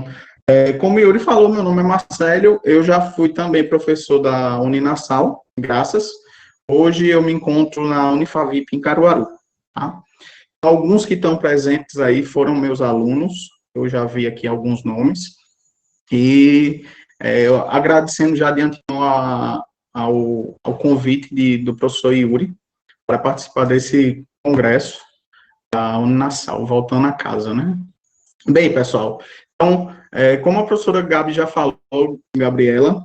Então, como o Yuri falou, meu nome é Marcelo, eu já fui também professor da Uninasal, graças. Hoje eu me encontro na Unifavip em Caruaru, tá? Alguns que estão presentes aí foram meus alunos, eu já vi aqui alguns nomes, e agradecendo já de antemão ao convite do professor Yuri para participar desse congresso da Uninasal, voltando a casa, né? Bem, pessoal, então, como a professora Gabi já falou, Gabriela,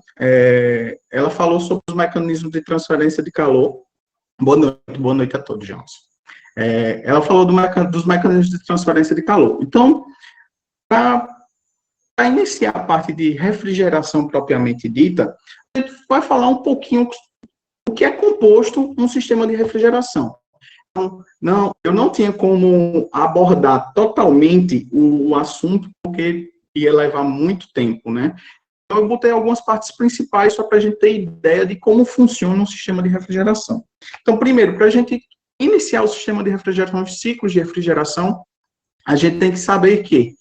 ela falou sobre os mecanismos de transferência de calor. Boa noite a todos, Jones. Ela falou dos mecanismos de transferência de calor. Então, para iniciar a parte de refrigeração propriamente dita, a gente vai falar um pouquinho o que é composto um sistema de refrigeração. Então, eu não tinha como abordar totalmente o assunto, porque ia levar muito tempo, né? Então, eu botei algumas partes principais só para a gente ter ideia de como funciona um sistema de refrigeração. Então, primeiro, para a gente iniciar o sistema de refrigeração, os ciclos de refrigeração, a gente tem que saber que,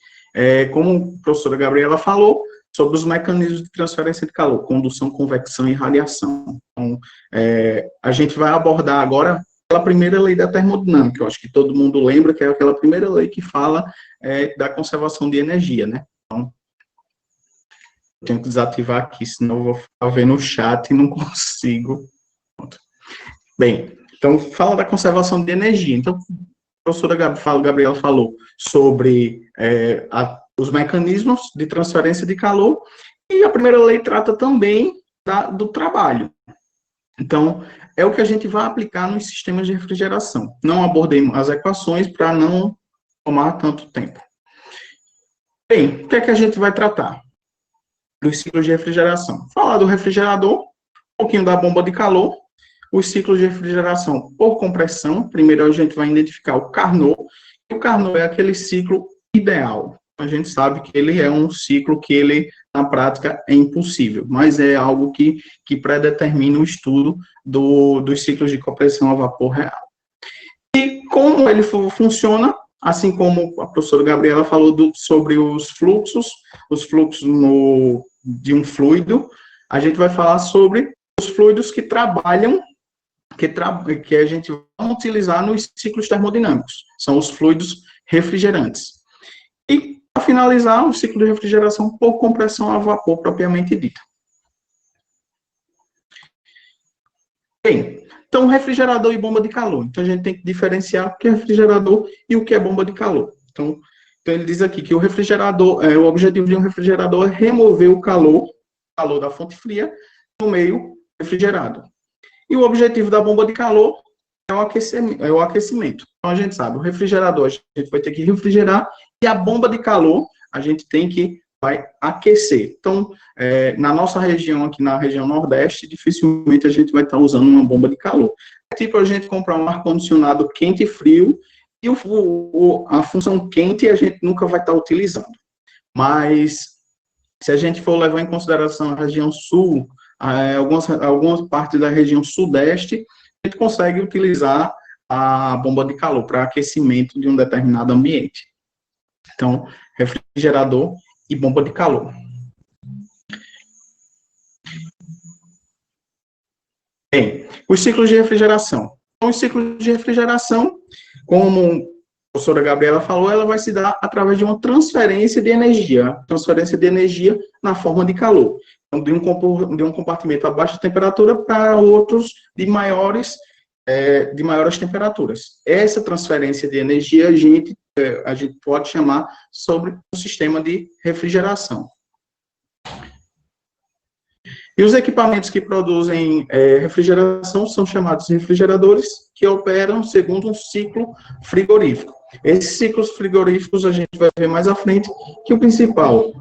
como a professora Gabriela falou, sobre os mecanismos de transferência de calor, condução, convecção e radiação. Então, a gente vai abordar agora aquela primeira lei da termodinâmica, eu acho que todo mundo lembra que é aquela primeira lei que fala da conservação de energia, né? Então, eu tenho que desativar aqui, senão eu vou ficar vendo o chat e não consigo. Pronto. Bem, então, fala da conservação de energia. Então, a professora Gabriela falou sobre os mecanismos de transferência de calor, e a primeira lei trata também do trabalho. Então, é o que a gente vai aplicar nos sistemas de refrigeração. Não abordei as equações para não tomar tanto tempo. Bem, o que é que a gente vai tratar? Dos ciclos de refrigeração. Falar do refrigerador, um pouquinho da bomba de calor, os ciclos de refrigeração por compressão. Primeiro a gente vai identificar o Carnot. O Carnot é aquele ciclo ideal. A gente sabe que ele é um ciclo que ele, na prática, é impossível, mas é algo que predetermina o estudo dos ciclos de compressão a vapor real. E como ele funciona, assim como a professora Gabriela falou sobre os fluxos de um fluido, a gente vai falar sobre os fluidos que trabalham, que a gente vai utilizar nos ciclos termodinâmicos. São os fluidos refrigerantes. E, para finalizar, o ciclo de refrigeração por compressão a vapor propriamente dita. Bem, então, refrigerador e bomba de calor. Então, a gente tem que diferenciar o que é refrigerador e o que é bomba de calor. Então ele diz aqui que o refrigerador, o objetivo de um refrigerador é remover o calor da fonte fria no meio refrigerado. E o objetivo da bomba de calor é o aquecimento. Então, a gente sabe, o refrigerador a gente vai ter que refrigerar, e a bomba de calor a gente vai aquecer. Então, na nossa região, aqui na região Nordeste, dificilmente a gente vai estar usando uma bomba de calor. É tipo a gente comprar um ar-condicionado quente e frio, e a função quente a gente nunca vai estar utilizando. Mas, se a gente for levar em consideração a região sul, algumas partes da região sudeste, a gente consegue utilizar a bomba de calor para aquecimento de um determinado ambiente. Então, refrigerador e bomba de calor. Bem, os ciclos de refrigeração. Então, os ciclos de refrigeração, como a professora Gabriela falou, ela vai se dar através de uma transferência de energia na forma de calor. Então, de um compartimento a baixa temperatura para outros de maiores temperaturas. Essa transferência de energia a gente pode chamar sobre o sistema de refrigeração. E os equipamentos que produzem refrigeração são chamados refrigeradores, que operam segundo um ciclo frigorífico. Esses ciclos frigoríficos a gente vai ver mais à frente, que o principal,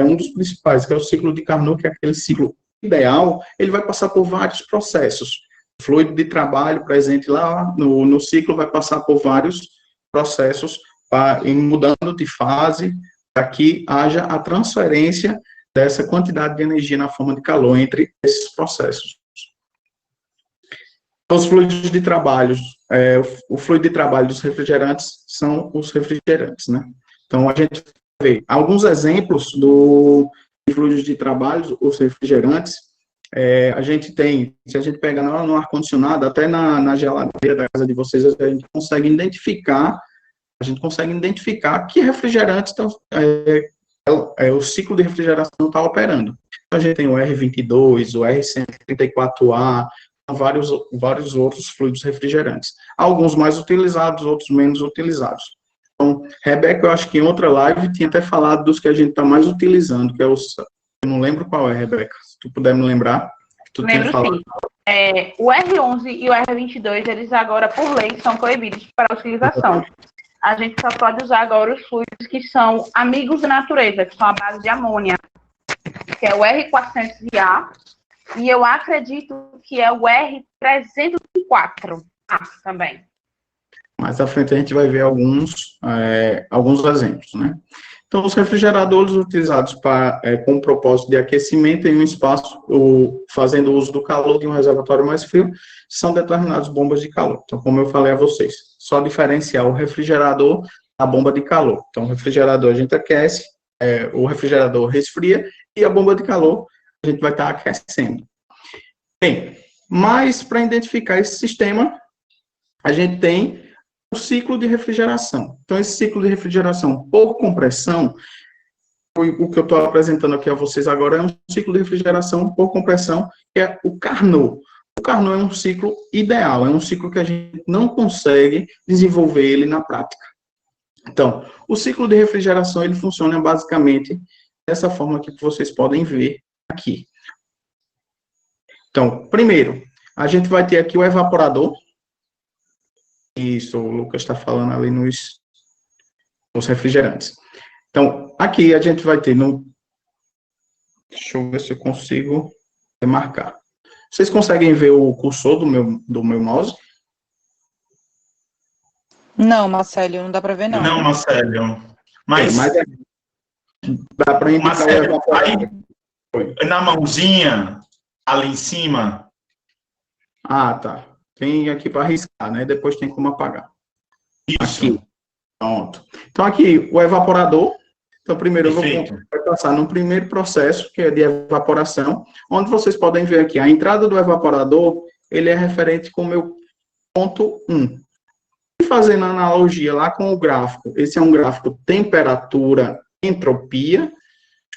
um dos principais, que é o ciclo de Carnot, que é aquele ciclo ideal, ele vai passar por vários processos. O fluido de trabalho presente lá no ciclo vai passar por vários processos, mudando de fase, para que haja a transferência dessa quantidade de energia na forma de calor entre esses processos. Os fluidos de trabalho, o fluido de trabalho dos refrigerantes são os refrigerantes, né? Então, a gente ver alguns exemplos de fluidos de trabalho, os refrigerantes. A gente tem, se a gente pegar no ar-condicionado, até na geladeira da casa de vocês, a gente consegue identificar que refrigerantes o ciclo de refrigeração está operando. Então, a gente tem o R22, o R134A, vários outros fluidos refrigerantes. Alguns mais utilizados, outros menos utilizados. Então, Rebeca, eu acho que em outra live tinha até falado dos que a gente está mais utilizando, que é os... Eu não lembro qual é, Rebeca. Se tu puder me lembrar. Tu Lembro sim. O R11 e o R22, eles agora, por lei, são proibidos para utilização. A gente só pode usar agora os fluidos que são amigos da natureza, que são a base de amônia, que é o R400A, e eu acredito que é o R304A também. Mais à frente a gente vai ver alguns exemplos, né? Então, os refrigeradores utilizados com o propósito de aquecimento em um espaço, fazendo uso do calor de um reservatório mais frio, são determinadas bombas de calor. Então, como eu falei a vocês, só diferenciar o refrigerador da bomba de calor. Então, o refrigerador a gente aquece, o refrigerador resfria, e a bomba de calor a gente vai estar aquecendo. Bem, mas para identificar esse sistema, a gente tem o ciclo de refrigeração. Então, esse ciclo de refrigeração por compressão, o que eu estou apresentando aqui a vocês agora é um ciclo de refrigeração por compressão, que é o Carnot. O Carnot é um ciclo ideal, é um ciclo que a gente não consegue desenvolver ele na prática. Então, o ciclo de refrigeração, ele funciona basicamente dessa forma que vocês podem ver aqui. Então, primeiro, a gente vai ter aqui o evaporador. Isso, o Lucas está falando ali nos refrigerantes. Então, aqui a gente vai ter deixa eu ver se eu consigo marcar. Vocês conseguem ver o cursor do meu mouse? Não, Marcelo, não dá para ver, não. Não, Marcelo. Mas dá para indicar Marcelo, o evaporador. na mãozinha, ali em cima. Ah, tá. Tem aqui para riscar, né? Depois tem como apagar. Isso. Aqui. Pronto. Então, aqui, o evaporador. Então, primeiro eu vou passar no primeiro processo, que é de evaporação, onde vocês podem ver aqui, a entrada do evaporador, ele é referente com o meu ponto 1. E fazendo analogia lá com o gráfico, esse é um gráfico temperatura, entropia,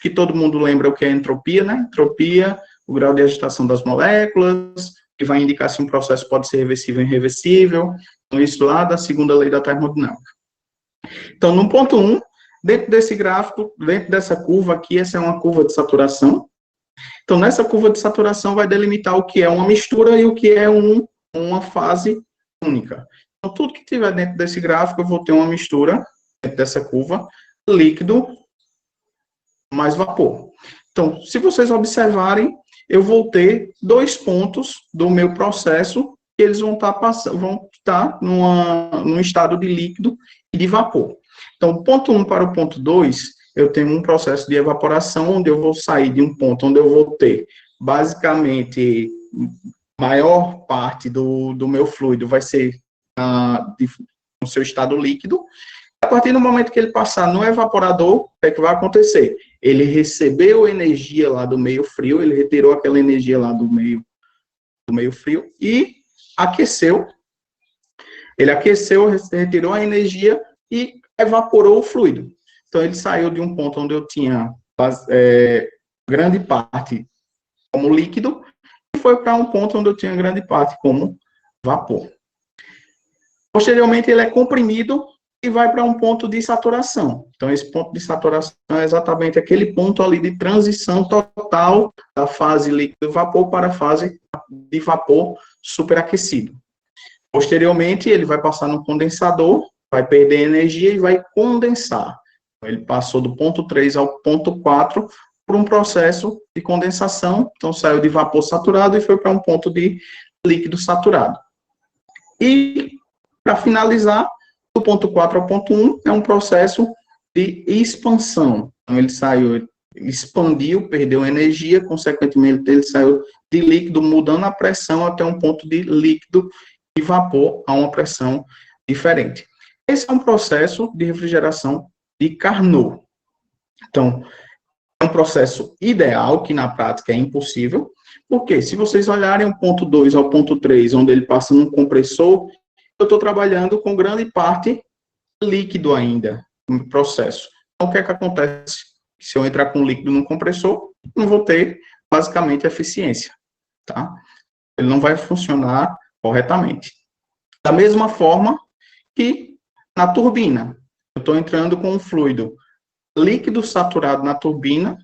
que todo mundo lembra o que é entropia, né? Entropia, o grau de agitação das moléculas, que vai indicar se um processo pode ser reversível ou irreversível. Então, isso lá da segunda lei da termodinâmica. Então, no ponto 1, dentro desse gráfico, dentro dessa curva aqui, essa é uma curva de saturação. Então, nessa curva de saturação vai delimitar o que é uma mistura e o que é uma fase única. Então, tudo que tiver dentro desse gráfico, eu vou ter uma mistura dentro dessa curva, líquido mais vapor. Então, se vocês observarem, eu vou ter 2 pontos do meu processo, que eles vão estar num estado de líquido e de vapor. Então, do ponto 1 para o ponto 2, eu tenho um processo de evaporação, onde eu vou sair de um ponto onde eu vou ter, basicamente, maior parte do meu fluido vai ser no seu estado líquido. A partir do momento que ele passar no evaporador, o que é que vai acontecer? Ele recebeu energia lá do meio frio, ele retirou aquela energia lá do meio frio e aqueceu. Ele aqueceu, retirou a energia e evaporou o fluido. Então, ele saiu de um ponto onde eu tinha grande parte como líquido e foi para um ponto onde eu tinha grande parte como vapor. Posteriormente, ele é comprimido e vai para um ponto de saturação. Então, esse ponto de saturação é exatamente aquele ponto ali de transição total da fase líquido-vapor para a fase de vapor superaquecido. Posteriormente, ele vai passar no condensador, vai perder energia e vai condensar. Ele passou do ponto 3 ao ponto 4 por um processo de condensação, então saiu de vapor saturado e foi para um ponto de líquido saturado. E, para finalizar, do ponto 4 ao ponto 1 é um processo de expansão. Então, ele expandiu, perdeu energia, consequentemente, ele saiu de líquido, mudando a pressão até um ponto de líquido e vapor a uma pressão diferente. Esse é um processo de refrigeração de Carnot. Então, é um processo ideal, que na prática é impossível, porque se vocês olharem o ponto 2 ao ponto 3, onde ele passa num compressor, eu estou trabalhando com grande parte líquido ainda no processo. Então, o que é que acontece? Se eu entrar com líquido no compressor, não vou ter, basicamente, eficiência, tá? Ele não vai funcionar corretamente. Da mesma forma que na turbina, eu estou entrando com um fluido líquido saturado na turbina,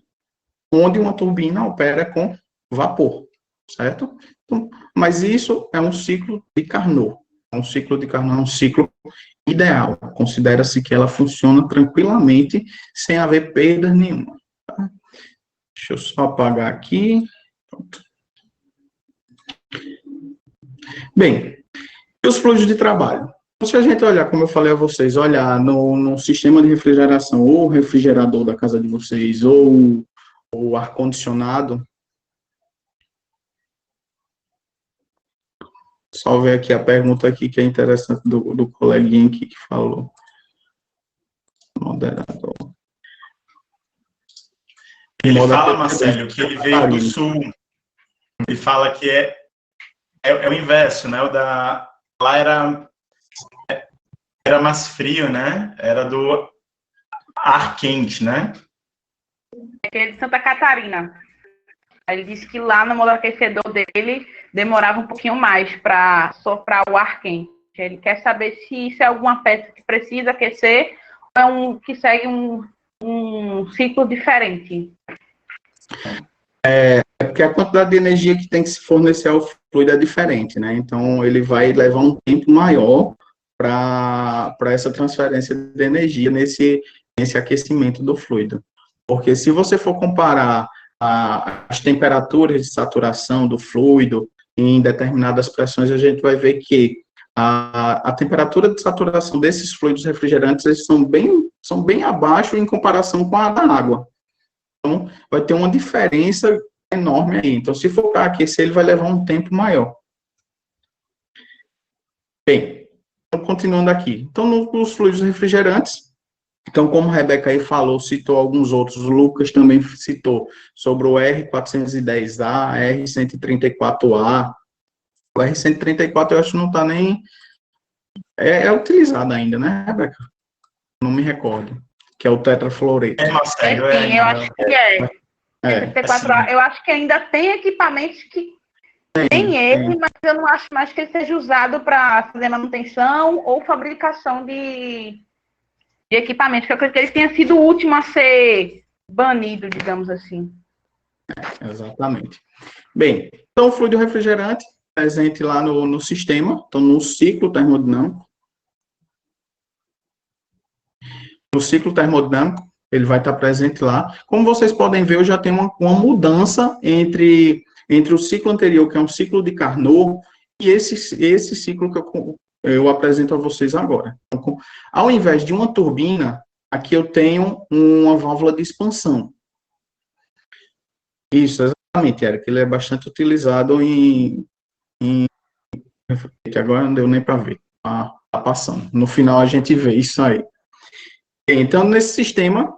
onde uma turbina opera com vapor, certo? Então, mas isso é um ciclo de Carnot. Um ciclo de Carnot é um ciclo ideal. Considera-se que ela funciona tranquilamente, sem haver perda nenhuma. Tá? Deixa eu só apagar aqui. Pronto. Bem, e os fluidos de trabalho? Se a gente olhar, como eu falei a vocês, olhar no sistema de refrigeração, ou refrigerador da casa de vocês, ou o ar-condicionado, só ver aqui a pergunta aqui que é interessante do coleguinha aqui que falou. Moderador. Ele fala, Marcelo, que ele veio do sul. Ele fala que é o inverso, né? Lá era mais frio, né? Era do ar quente, né? É de Santa Catarina. Ele disse que lá no modo aquecedor dele demorava um pouquinho mais para soprar o ar quente. Ele quer saber se isso é alguma peça que precisa aquecer ou é que segue um ciclo diferente. É porque a quantidade de energia que tem que se fornecer ao fluido é diferente, né? Então, ele vai levar um tempo maior para essa transferência de energia nesse aquecimento do fluido. Porque se você for comparar as temperaturas de saturação do fluido em determinadas pressões, a gente vai ver que a temperatura de saturação desses fluidos refrigerantes eles são bem abaixo em comparação com a da água. Então, vai ter uma diferença enorme aí. Então, se for para aquecer, ele vai levar um tempo maior. Bem, então, continuando aqui. Então, nos fluidos refrigerantes, então, como a Rebeca aí falou, citou alguns outros, o Lucas também citou sobre o R410A, R134A. O R134 eu acho que não está nem... É utilizado ainda, né, Rebeca? Não me recordo. Que é o tetrafluoreto. Marcelo, sim, eu acho que é. 34A, eu acho que ainda tem equipamentos que tem ele, mas eu não acho mais que ele seja usado para fazer manutenção ou fabricação de equipamentos, que eu acredito que ele tenha sido o último a ser banido, digamos assim. Exatamente. Bem, então o fluido refrigerante presente lá no sistema, então no ciclo termodinâmico. No ciclo termodinâmico, ele vai estar presente lá. Como vocês podem ver, eu já tenho uma mudança entre o ciclo anterior, que é um ciclo de Carnot, e esse ciclo que eu apresento a vocês agora. Então, ao invés de uma turbina, aqui eu tenho uma válvula de expansão. Isso, exatamente, Eric. Ele é bastante utilizado em agora não deu nem para ver. Tá passando. No final a gente vê isso aí. Então, nesse sistema,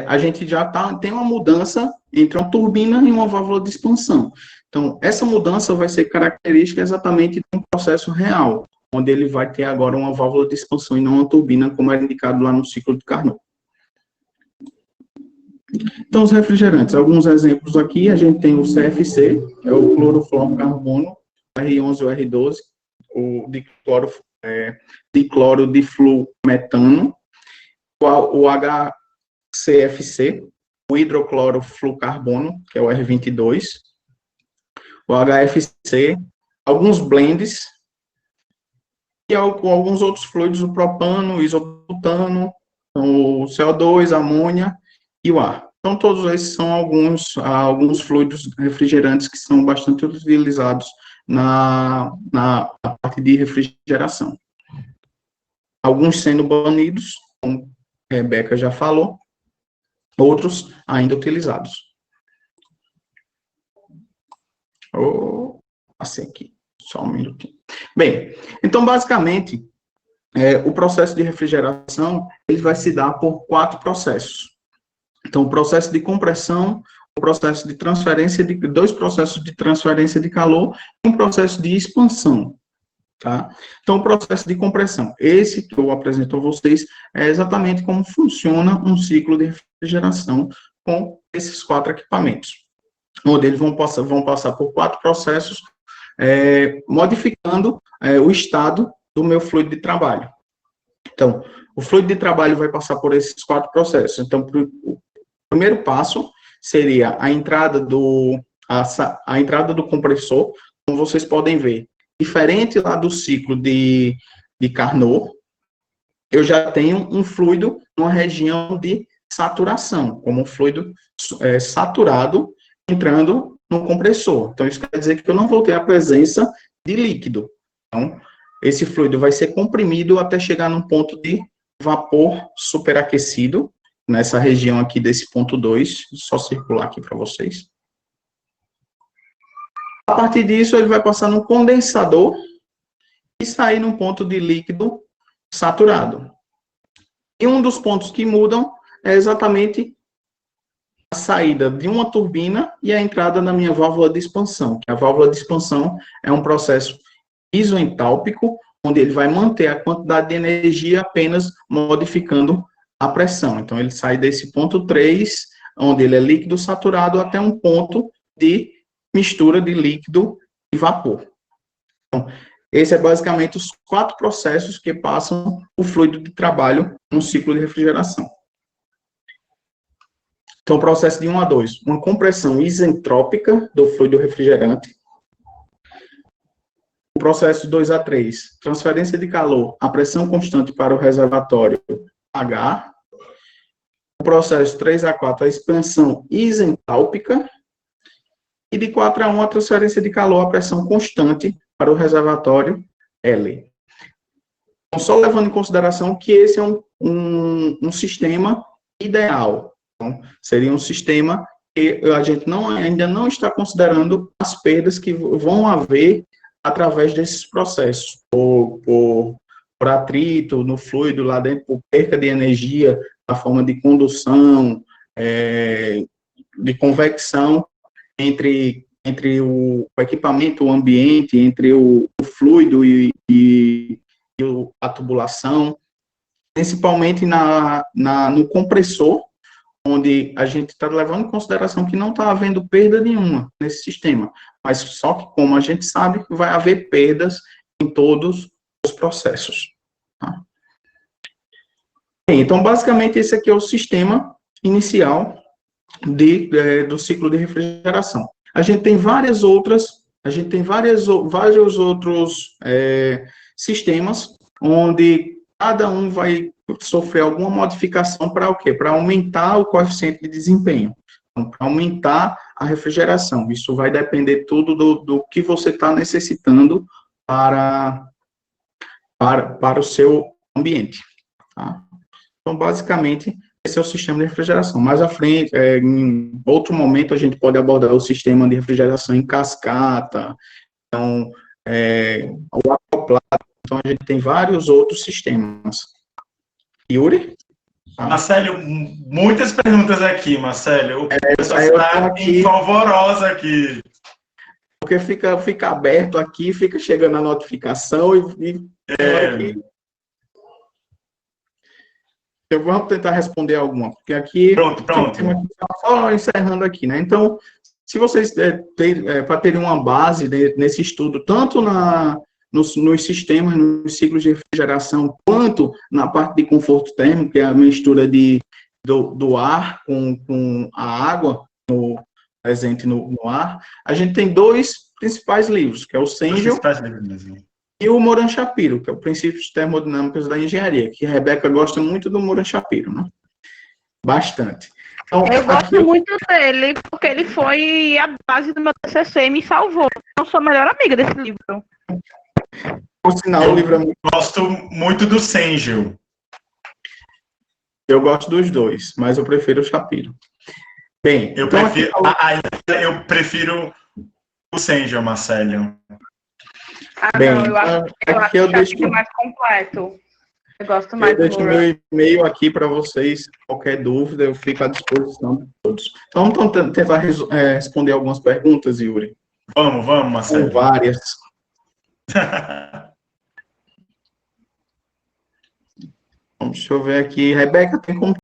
a gente já tem uma mudança entre uma turbina e uma válvula de expansão. Então, essa mudança vai ser característica exatamente de um processo real, onde ele vai ter agora uma válvula de expansão e não uma turbina, como era indicado lá no ciclo de Carnot. Então, os refrigerantes, alguns exemplos aqui, a gente tem o CFC, é o clorofluorocarbono, o R11 e o R12, o dicloro difluometano, o HCFC, o hidroclorofluorcarbono, que é o R22, o HFC, alguns blends, e alguns outros fluidos, o propano, o isoputano, o CO2, a amônia e o ar. Então, todos esses são alguns fluidos refrigerantes que são bastante utilizados na parte de refrigeração. Alguns sendo banidos, como a Rebeca já falou, outros ainda utilizados. Passei aqui, só um minutinho. Bem, então, basicamente, o processo de refrigeração ele vai se dar por 4 processos. Então, o processo de compressão, o processo de transferência, dois processos de transferência de calor e um processo de expansão. Tá? Então, o processo de compressão, esse que eu apresento a vocês, é exatamente como funciona um ciclo de refrigeração com esses 4 equipamentos, onde eles vão passar por 4 processos, modificando o estado do meu fluido de trabalho. Então, o fluido de trabalho vai passar por esses 4 processos. Então, o primeiro passo seria a entrada do compressor, como vocês podem ver. Diferente lá do ciclo de Carnot, eu já tenho um fluido numa região de saturação, como um fluido saturado entrando no compressor. Então, isso quer dizer que eu não vou ter a presença de líquido. Então, esse fluido vai ser comprimido até chegar num ponto de vapor superaquecido, nessa região aqui desse ponto 2, só circular aqui para vocês. A partir disso, ele vai passar no condensador e sair num ponto de líquido saturado. E um dos pontos que mudam é exatamente a saída de uma turbina e a entrada na minha válvula de expansão. Que a válvula de expansão é um processo isoentálpico, onde ele vai manter a quantidade de energia apenas modificando a pressão. Então, ele sai desse ponto 3, onde ele é líquido saturado, até um ponto de mistura de líquido e vapor. Então, esse é basicamente os 4 processos que passam o fluido de trabalho no ciclo de refrigeração. Então, o processo de 1 a 2, uma compressão isentrópica do fluido refrigerante. O processo 2 a 3, transferência de calor a pressão constante para o reservatório H. O processo 3 a 4, a expansão isentálpica. E de 4 a 1, a transferência de calor a pressão constante para o reservatório L. Então, só levando em consideração que esse é um sistema ideal. Então, seria um sistema que a gente ainda não está considerando as perdas que vão haver através desses processos, por atrito no fluido lá dentro, por perca de energia na forma de condução, de convecção, entre o equipamento, o ambiente, entre o fluido e a tubulação, principalmente no compressor, onde a gente está levando em consideração que não está havendo perda nenhuma nesse sistema, mas só que, como a gente sabe, vai haver perdas em todos os processos. Tá? Bem, então, basicamente, esse aqui é o sistema inicial do ciclo de refrigeração. A gente tem vários outros sistemas onde cada um vai sofrer alguma modificação para o quê? Para aumentar o coeficiente de desempenho, então, para aumentar a refrigeração. Isso vai depender tudo do que você está necessitando para o seu ambiente. Tá? Então, basicamente, esse é o sistema de refrigeração. Mais à frente, em outro momento, a gente pode abordar o sistema de refrigeração em cascata, então, o acoplado. Então, a gente tem vários outros sistemas. Yuri? Marcelo, muitas perguntas aqui, Marcelo. O pessoal está polvorosa aqui. Porque fica aberto aqui, fica chegando a notificação eu vou tentar responder alguma, porque aqui... Pronto. Só encerrando aqui, né? Então, se vocês para terem uma base nesse estudo, tanto nos sistemas, nos ciclos de refrigeração, quanto na parte de conforto térmico, que é a mistura do ar com a água presente no ar, a gente tem 2 principais livros, que é o Cengel e o Moran Shapiro, que é o Princípios Termodinâmicos da Engenharia, que a Rebeca gosta muito do Moran Shapiro, né? Bastante. Então, eu gosto muito dele, porque ele foi a base do meu TCC e me salvou. Eu sou a melhor amiga desse livro. Por sinal, o livro é muito... Gosto muito do Cengel. Eu gosto dos 2, mas eu prefiro o Shapiro. Bem, eu prefiro o Cengel, Marcelo. Bem, não, eu acho que é mais completo. Eu gosto mais Eu do deixo Moodle. meu e-mail aqui para vocês. Qualquer dúvida, eu fico à disposição de todos. Então, tentar responder algumas perguntas, Yuri. Vamos, São Marcelo. várias. Deixa eu ver aqui. Rebeca, tem como